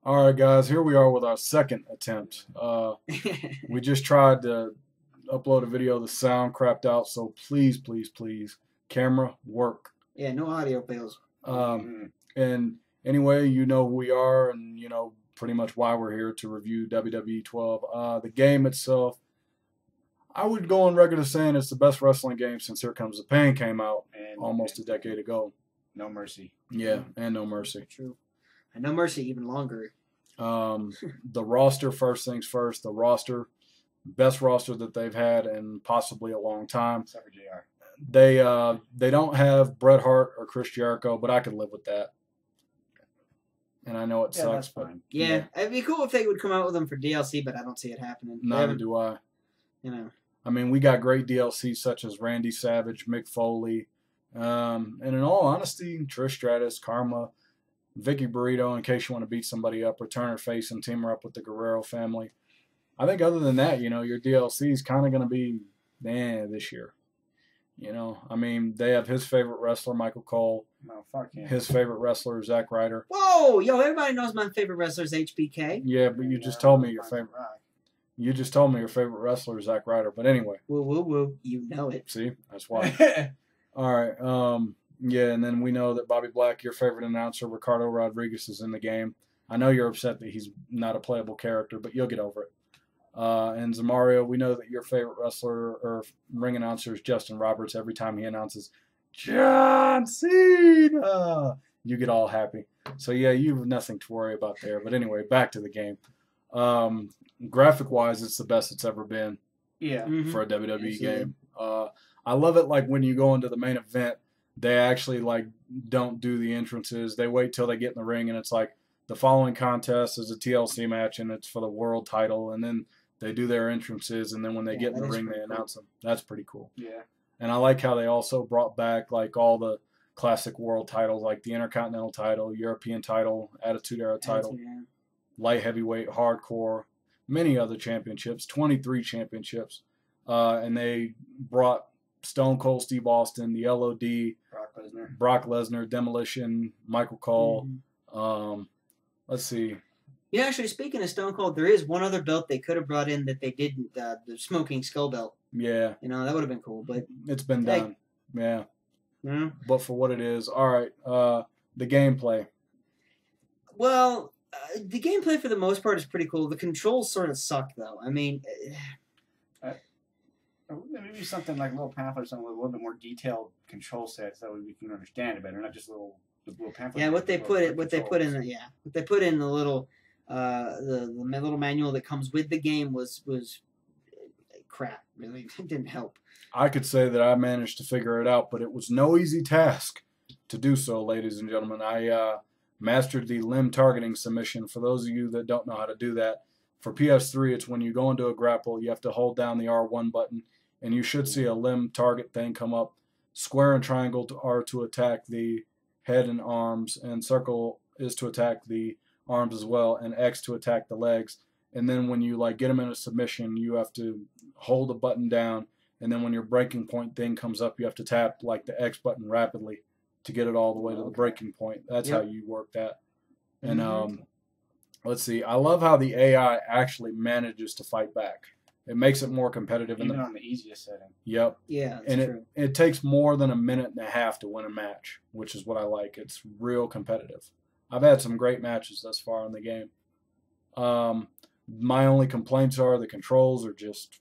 All right, guys, here we are with our second attempt. We just tried to upload a video. The sound crapped out, so please, please, please, camera work. Yeah, no audio fails. And anyway, you know who we are, and you know pretty much why we're here to review WWE 12. The game itself, I would go on record as saying it's the best wrestling game since Here Comes the Pain came out almost a decade ago. No Mercy. Yeah, and No Mercy. True. And No Mercy even longer. The roster, first things first, the roster, best roster that they've had in possibly a long time. Except for JR. They don't have Bret Hart or Chris Jericho, but I could live with that. And I know it sucks, but yeah, it'd be cool if they would come out with them for DLC, but I don't see it happening. Neither do I. You know. I mean, we got great DLC such as Randy Savage, Mick Foley, and in all honesty, Trish Stratus, Karma, Vicky Burrito, in case you want to beat somebody up, return her face and team her up with the Guerrero family. I think other than that, you know, your DLC is kind of going to be this year. You know, I mean, they have his favorite wrestler, Michael Cole. No, fuck him. His favorite wrestler, Zack Ryder. Whoa, yo, everybody knows my favorite wrestler is HBK. Yeah, but you just told me your favorite. You just told me your favorite wrestler is Zack Ryder. But anyway. Woo, woo, woo. You know it. See, that's why. All right. Yeah, and then we know that Bobby Black, your favorite announcer, Ricardo Rodriguez, is in the game. I know you're upset that he's not a playable character, but you'll get over it. And Zamario, we know that your favorite wrestler or ring announcer is Justin Roberts. Every time he announces John Cena, you get all happy. So, yeah, you have nothing to worry about there. But anyway, back to the game. Graphic-wise, it's the best it's ever been for a WWE game. I love it like when you go into the main event, they actually like don't do the entrances. They wait till they get in the ring, and it's like the following contest is a TLC match, and it's for the world title. And then they do their entrances, and then when they get in the ring, they announce them. That's pretty cool. Yeah. And I like how they also brought back like all the classic world titles, like the Intercontinental title, European title, Attitude Era title, light heavyweight, hardcore, many other championships, 23 championships. And they brought Stone Cold Steve Austin, the LOD, Brock Lesnar, Demolition, Michael Cole. Let's see. Yeah, actually, speaking of Stone Cold, there is one other belt they could have brought in that they didn't. The Smoking Skull belt. Yeah. You know, that would have been cool, but it's been done. Yeah. But for what it is, all right. The gameplay. Well, the gameplay for the most part is pretty cool. The controls sort of suck, though. I mean. Maybe something like a little pamphlet or something with a little bit more detailed control sets so we can understand it better, not just little pamphlet. Yeah, what they put in the little the little manual that comes with the game was crap. Really, it didn't help. I could say that I managed to figure it out, but it was no easy task to do so, ladies and gentlemen. I mastered the limb targeting submission. For those of you that don't know how to do that, for PS3, it's when you go into a grapple, you have to hold down the R1 button, and you should see a limb target thing come up. Square and triangle are to attack the head and arms, and circle is to attack the arms as well, and X to attack the legs. And then when you like get them in a submission, you have to hold the button down, and then when your breaking point thing comes up, you have to tap like the X button rapidly to get it all the way to the breaking point. That's how you work that. And let's see. I love how the AI actually manages to fight back. It makes it more competitive. Even on the easiest setting. Yep. Yeah, that's and true. It takes more than a minute and a half to win a match, which is what I like. It's real competitive. I've had some great matches thus far in the game. My only complaints are the controls are just,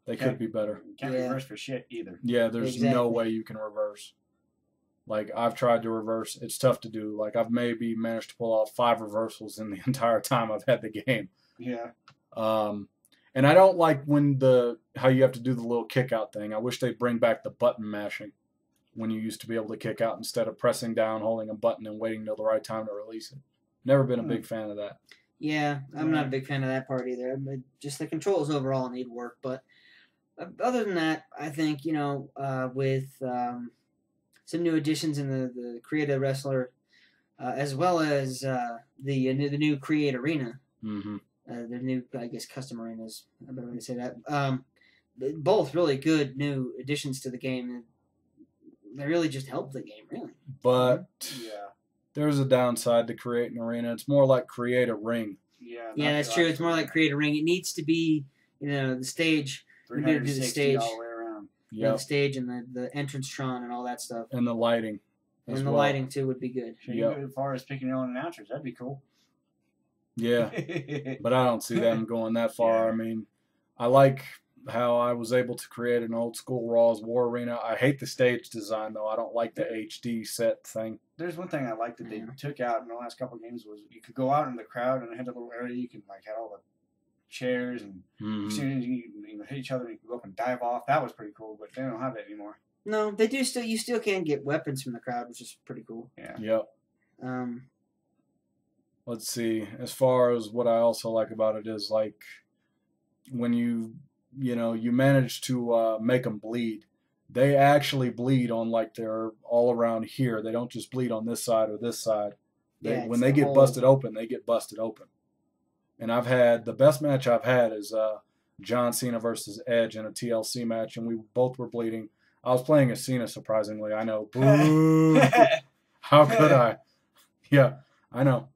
they could be better. You can't reverse for shit either. Yeah, there's no way you can reverse. Like, I've tried to reverse. It's tough to do. Like, I've maybe managed to pull off 5 reversals in the entire time I've had the game. Yeah. And I don't like when how you have to do the little kick out thing. I wish they'd bring back the button mashing when you used to be able to kick out instead of pressing down, holding a button, and waiting till the right time to release it. Never been a big fan of that. Yeah, I'm not a big fan of that part either. Just the controls overall need work. But other than that, I think, you know, with some new additions in the Create a Wrestler, as well as the new Create Arena. The new, I guess, custom arenas. I better way to say that. Both really good new additions to the game. They really just helped the game, really. But there's a downside to create an arena. It's more like create a ring. Yeah, Yeah, that's true. It's more like create a ring. It needs to be, the stage. We need to do the 360 stage. all the way around. Yeah, the stage and the entrance tron and all that stuff. And the lighting. And the lighting, too, would be good. Should you go as far as picking your own announcers? That'd be cool. Yeah, but I don't see them going that far. Yeah. I mean, I like how I was able to create an old school Raw's War Arena. I hate the stage design, though. I don't like the HD set thing. There's one thing I liked that they took out in the last couple of games was you could go out in the crowd and it had a little area you could had all the chairs and as soon as you hit each other and you could go up and dive off. That was pretty cool, but they don't have that anymore. No, they do still. You still can get weapons from the crowd, which is pretty cool. Yeah. Yep. Let's see. As far as what I also like about it is like when you manage to make them bleed. They actually bleed on they're all around here. They don't just bleed on this side or this side. When they get busted open, they get busted open. And the best match I've had is John Cena versus Edge in a TLC match, and we both were bleeding. I was playing as Cena, surprisingly. I know. Boo! How could I? Yeah, I know.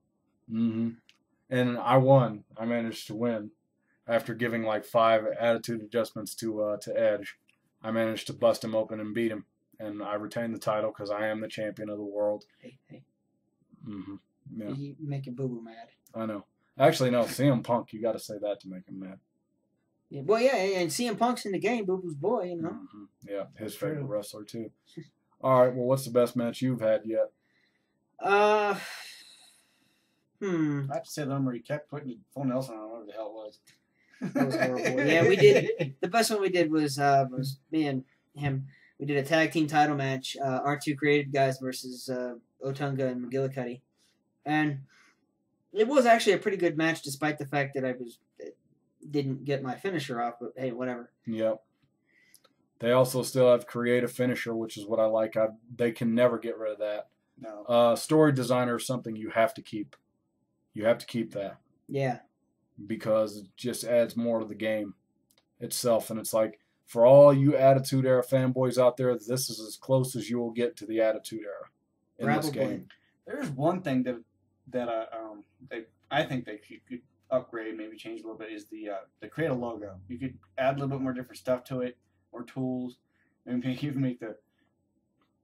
And I won. I managed to win after giving 5 attitude adjustments to Edge. I managed to bust him open and beat him, and I retained the title because I am the champion of the world. Hey. Yeah. You make your boo-boo mad. I know. Actually, no, CM Punk, you got to say that to make him mad. Yeah, well, yeah, and CM Punk's in the game, Boo-Boo's boy, Yeah, his favorite wrestler, too. All right, well, what's the best match you've had yet? I have to say the one where he kept putting full Nelson on, whatever the hell it was. That was horrible. Yeah, we did. The best one we did was me and him. We did a tag team title match, our two creative guys versus Otunga and McGillicuddy. And it was actually a pretty good match despite the fact that I didn't get my finisher off, but hey, whatever. Yep. They also still have creative finisher, which is what I like. They can never get rid of that. No. Story designer is something you have to keep. You have to keep that. Yeah. Because it just adds more to the game itself. And it's like, for all you Attitude Era fanboys out there, this is as close as you will get to the Attitude Era in this game. There's one thing that I think they could upgrade, maybe change a little bit, is the Cradle logo. You could add a little bit more different stuff to it, more tools, and maybe even make the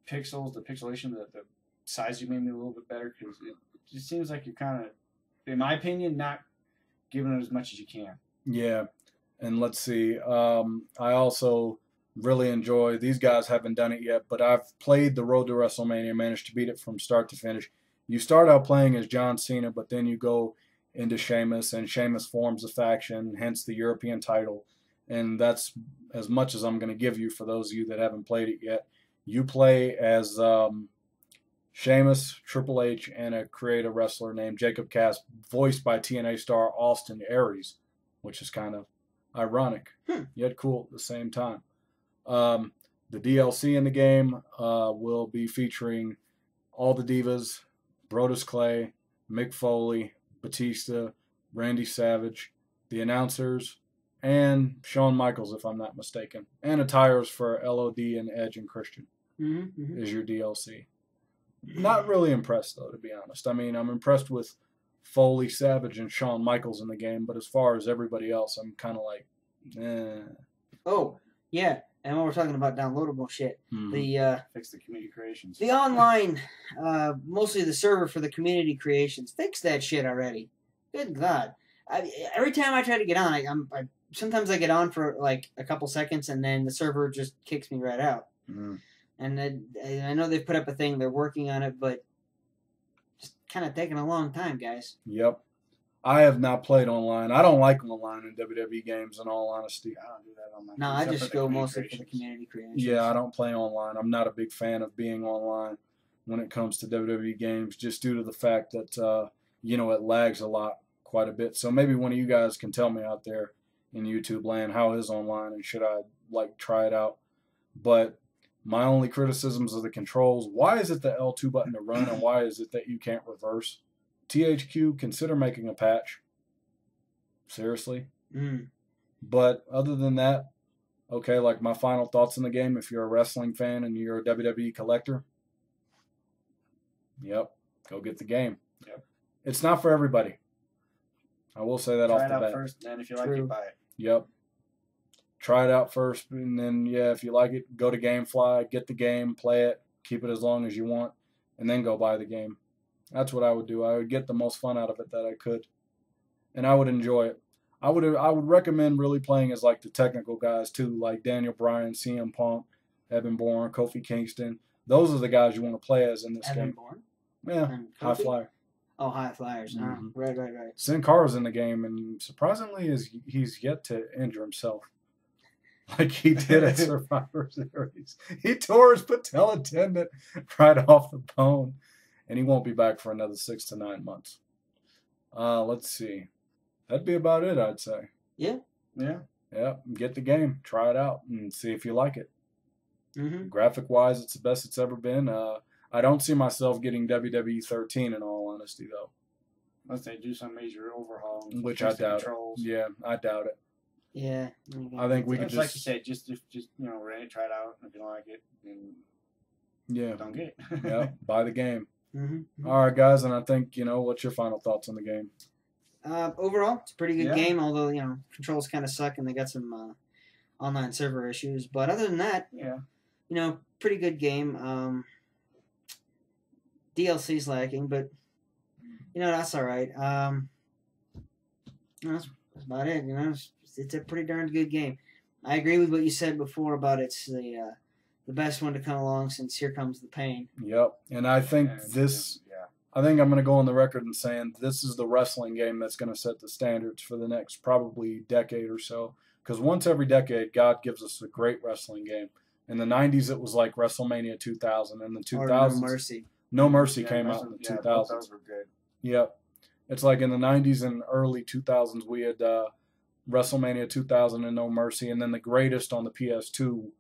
pixels, the pixelation, the size you maybe a little bit better, because it just seems like you're kind of, in my opinion, not giving it as much as you can. Yeah, and let's see. I also really enjoy, these guys haven't done it yet, but I've played the Road to WrestleMania, managed to beat it from start to finish. You start out playing as John Cena, but then you go into Sheamus, and Sheamus forms a faction, hence the European title. And that's as much as I'm going to give you for those of you that haven't played it yet. You play as Sheamus, Triple H, and a creative wrestler named Jacob Cass, voiced by TNA star Austin Aries, which is kind of ironic, yet cool at the same time. The DLC in the game will be featuring all the Divas, Brodus Clay, Mick Foley, Batista, Randy Savage, the announcers, and Shawn Michaels, if I'm not mistaken. And attires for LOD and Edge and Christian is your DLC. Not really impressed, though, to be honest. I mean, I'm impressed with Foley, Savage, and Shawn Michaels in the game, but as far as everybody else, I'm kind of like, eh. Oh, yeah. And when we're talking about downloadable shit, the fix the community creations. The online, mostly the server for the community creations, fix that shit already. Good God! Every time I try to get on, sometimes I get on for like a couple seconds, and then the server just kicks me right out. And I know they've put up a thing; they're working on it, but just kind of taking a long time, guys. Yep. I have not played online. I don't like online in WWE games, in all honesty. I don't do that online. No, I just go mostly for the community creations. Yeah, I don't play online. I'm not a big fan of being online when it comes to WWE games, just due to the fact that, it lags quite a bit. So maybe one of you guys can tell me out there in YouTube land how it is online, and should I, try it out. But my only criticisms of the controls, why is it the L2 button to run, and why is it that you can't reverse? THQ, consider making a patch. Seriously. But other than that, okay, my final thoughts on the game, if you're a wrestling fan and you're a WWE collector, yep, go get the game. Yep. It's not for everybody. I will say that Try off it the out bat. first, and then if you like True. it, buy it. Yep. Try it out first, and then, yeah, if you like it, go to GameFly, get the game, play it, keep it as long as you want, and then go buy the game. That's what I would do. I would get the most fun out of it that I could, and I would enjoy it. I would recommend really playing as like the technical guys too, like Daniel Bryan, CM Punk, Evan Bourne, Kofi Kingston. Those are the guys you want to play as in this Evan game. Bourne? Yeah, And high Kofi? flyer. Oh, High Flyers. Mhm. Right. Sin Cara's in the game, and surprisingly, he's yet to injure himself like he did at Survivor Series. He tore his patella tendon right off the bone, and he won't be back for another 6 to 9 months. Let's see. That'd be about it, I'd say. Yeah. Yeah, get the game, try it out, and see if you like it. Mm-hmm. Graphic-wise, it's the best it's ever been. I don't see myself getting WWE 13 in all honesty, though. Unless they do some major overhaul. and Which fix I the doubt it. controls. Yeah, I doubt it. Yeah. I think we could It's like just- you said, just rent it, try it out. If you don't like it, then Yeah, don't get it. yeah, buy the game. Mm-hmm. All right, guys, and I think, what's your final thoughts on the game? Overall, it's a pretty good Yeah. game, although, controls kind of suck and they got some online server issues. But other than that, Yeah. Pretty good game. DLC's lacking, but, that's all right. That's about it. It's a pretty darn good game. I agree with what you said before about it's the best one to come along since Here Comes the Pain. Yep, and I think I think I'm going to go on the record in saying this is the wrestling game that's going to set the standards for the next probably decade or so. Because once every decade, God gives us a great wrestling game. In the 90s, it was like WrestleMania 2000. In the 2000s, Or No Mercy. No Mercy Yeah, came those out in were- the yeah, 2000s. Those were good. Yep. It's like in the 90s and early 2000s, we had WrestleMania 2000 and No Mercy. And then the greatest on the PS2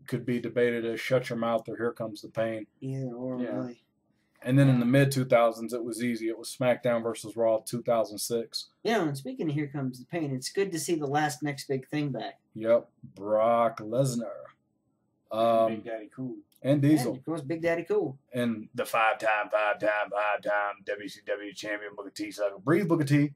could be debated as Shut Your Mouth or Here Comes the Pain. Either or, Yeah. really. And then in the mid 2000s, it was easy. It was SmackDown versus Raw 2006. And speaking of Here Comes the Pain, it's good to see the last next big thing back. Yep. Brock Lesnar. Big Daddy Cool. And Diesel. And, of course, Big Daddy Cool. And the five-time WCW champion Booker T. Sucker. Breathe, Booker T.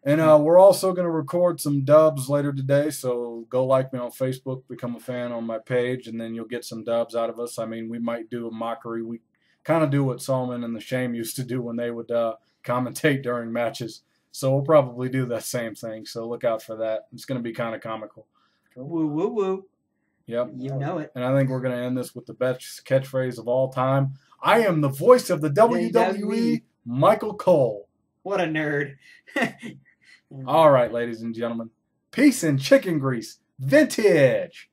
And we're also going to record some dubs later today, so go like me on Facebook, become a fan on my page, and then you'll get some dubs out of us. I mean, we might do a mockery. We kind of do what Solomon and the Shame used to do when they would commentate during matches. So we'll probably do that same thing, so look out for that. It's going to be kind of comical. Woo, woo, woo. Yep. You know it. And I think we're going to end this with the best catchphrase of all time. I am the voice of the WWE, Michael Cole. What a nerd. All right, ladies and gentlemen. Peace and chicken grease. Vintage.